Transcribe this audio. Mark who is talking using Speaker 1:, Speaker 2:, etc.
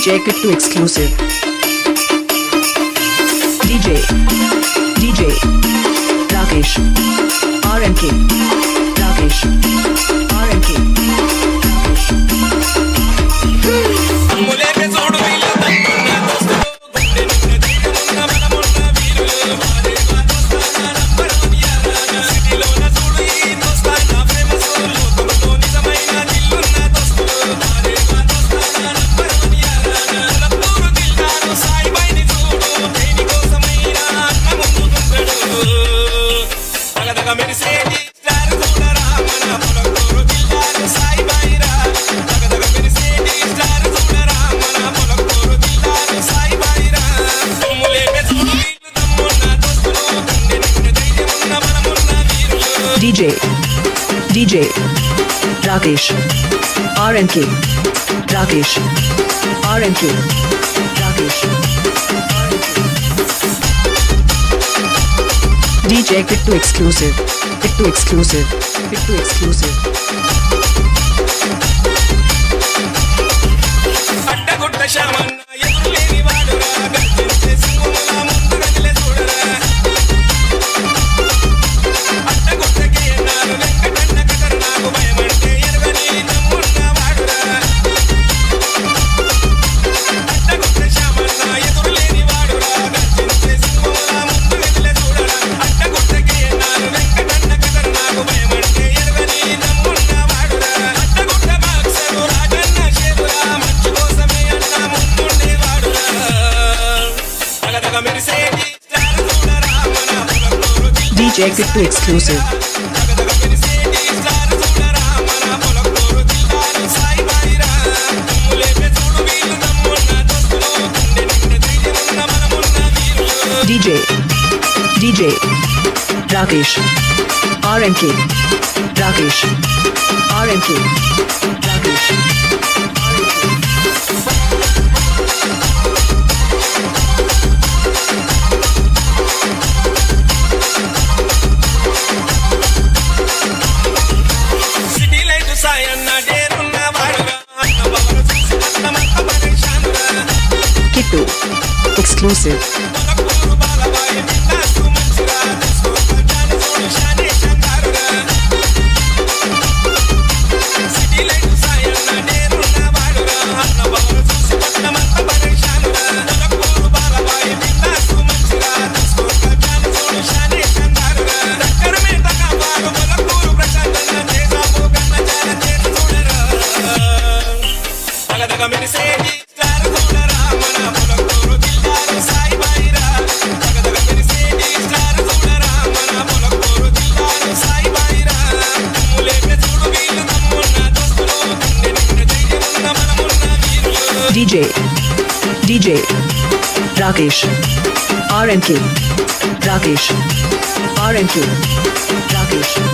Speaker 1: DJ Kittu exclusive. DJ Rakesh RNK Rakesh RNK DJ Rakesh RNK Rakesh RNK Rakesh DJ Kittu exclusive. Kittu exclusive. Kittu exclusive. DJ Kittu exclusive. DJ Rakesh RNK Rakesh RNK Rakesh Kittu exclusive. DJ Rakesh RNK Rakesh RNK Rakesh